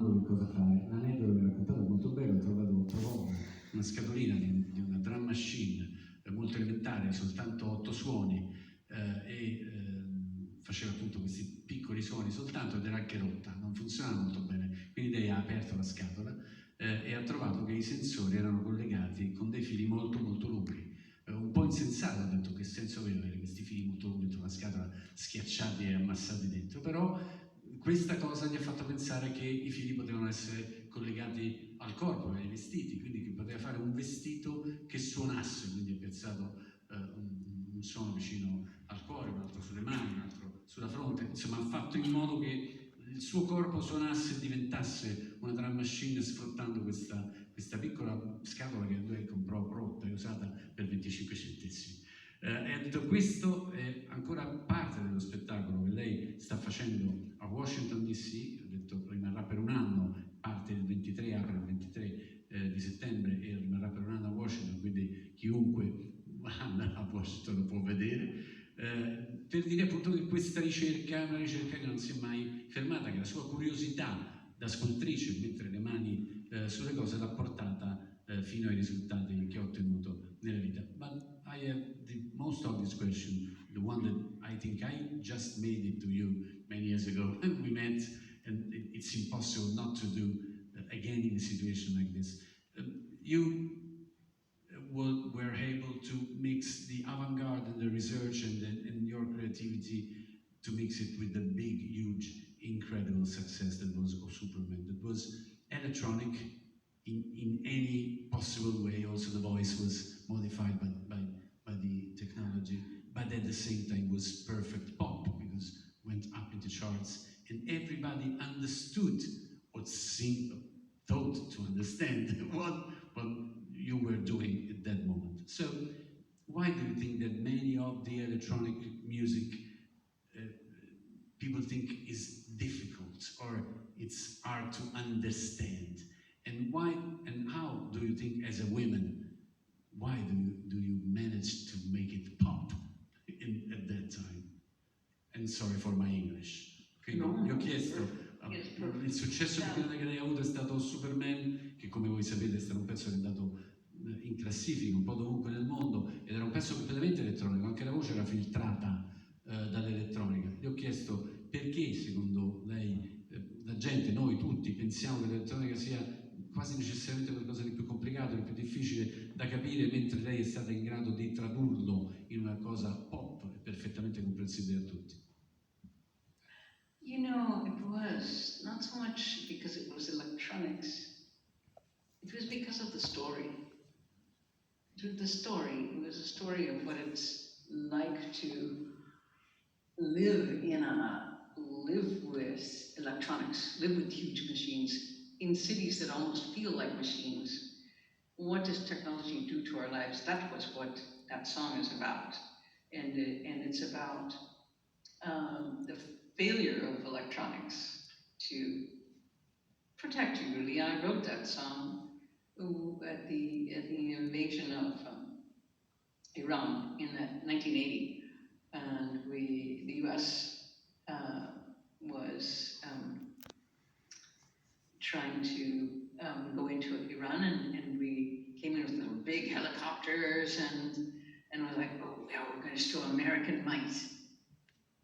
domandando che cosa fare. L'aneddoto che ho raccontato è molto bello, trovavo una scatolina di una drum machine molto elementare, soltanto 8 suoni, faceva appunto questi piccoli suoni soltanto ed era anche rotta, non funzionava molto bene, quindi lei ha aperto la scatola e ha trovato che i sensori erano collegati con dei fili molto molto lunghi. Un po' insensato, ho detto che senso aveva avere questi fili molto lunghi dentro la scatola, schiacciati e ammassati dentro, però questa cosa gli ha fatto pensare che i fili potevano essere collegati al corpo, ai vestiti, quindi che poteva fare un vestito che suonasse, quindi ha piazzato un suono vicino al cuore, un altro sulle mani, un altro sulla fronte, insomma ha fatto in modo che il suo corpo suonasse e diventasse una drum machine sfruttando questa piccola scatola che lui comprò rotta e usata per 25 centesimi. E ha detto questo è ancora parte dello spettacolo che lei sta facendo a Washington DC, ha detto rimarrà per un anno, parte il 23, apre il 23 di settembre e rimarrà per un anno a Washington, quindi chiunque anda a Washington lo può vedere. Per dire appunto che questa ricerca è una ricerca che non si è mai fermata, che la sua curiosità da scultrice, mettere le mani sulle cose, l'ha portata fino ai risultati che ha ottenuto nella vita. But I have the most obvious question, the one that I think I just made it to you many years ago, and we met, and it's impossible not to do again in a situation like this. You were able to mix the avant-garde and the research and your creativity to mix it with the big, huge, incredible success that was O Superman. That was electronic in any possible way. Also, the voice was modified by the technology, but at the same time was perfect pop because it went up in the charts and everybody understood or thought to understand what you were doing at that moment. So why do you think that many of the electronic music people think is difficult or it's hard to understand? And why and how do you think as a woman, why do you manage to make it pop at that time? And sorry for my English. Quindi gli ho chiesto, il successo più grande che lei ha avuto è stato Superman, che come voi sapete è stato un pezzo che è andato in classifica un po' dovunque nel mondo ed era un pezzo completamente elettronico, anche la voce era filtrata dall'elettronica. Gli ho chiesto perché secondo lei la gente, noi tutti, pensiamo che l'elettronica sia quasi necessariamente qualcosa di più complicato, di più difficile da capire, mentre lei è stata in grado di tradurlo in una cosa pop e perfettamente comprensibile a tutti. You know, it was not so much because it was electronics, it was because of the story. The story, it was a story of what it's like to live with electronics, live with huge machines in cities that almost feel like machines. What does technology do to our lives? That was what that song is about. And it's about the failure of electronics to protect you, really. I wrote that song at the invasion of Iran in 1980, and the U.S. was trying to go into Iran, and we came in with little big helicopters, and was like, oh yeah, we're going to show American might.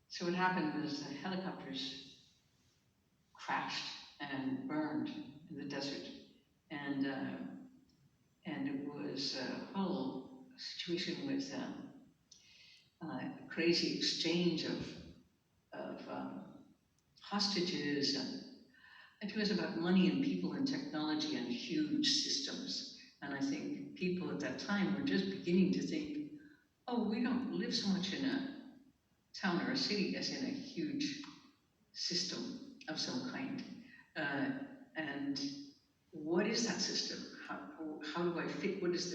So what happened was the helicopters crashed and burned in the desert, and it was a whole situation with a crazy exchange of hostages, and it was about money and people and technology and huge systems. And I think people at that time were just beginning to think, oh, we don't live so much in a town or a city as in a huge system of some kind. And what is that system? How do I fit? What is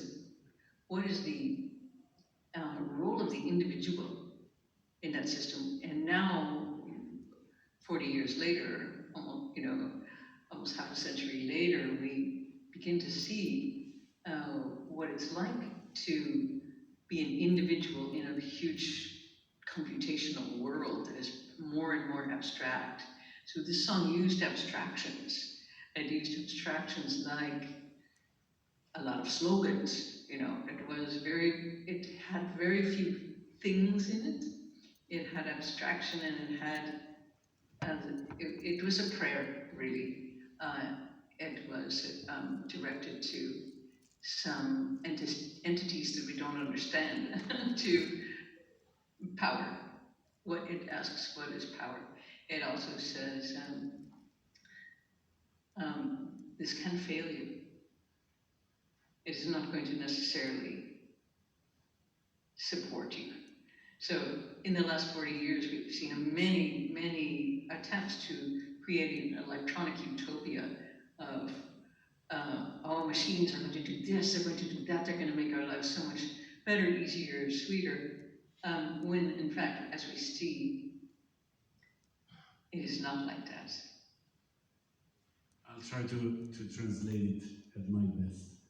the role of the individual in that system? And now, 40 years later, almost half a century later, we begin to see what it's like to be an individual in a huge computational world that is more and more abstract. So this song used abstractions It used abstractions like a lot of slogans, you know, it had very few things in it. It had abstraction and it was a prayer, really. It was directed to some entities that we don't understand, to power. What it asks, what is power? It also says, this can fail you. It is not going to necessarily support you. So in the last 40 years, we've seen many, many attempts to create an electronic utopia of, all machines are going to do this, they're going to do that, they're going to make our lives so much better, easier, sweeter, when in fact, as we see, it is not like that. I'll try to translate it at my best.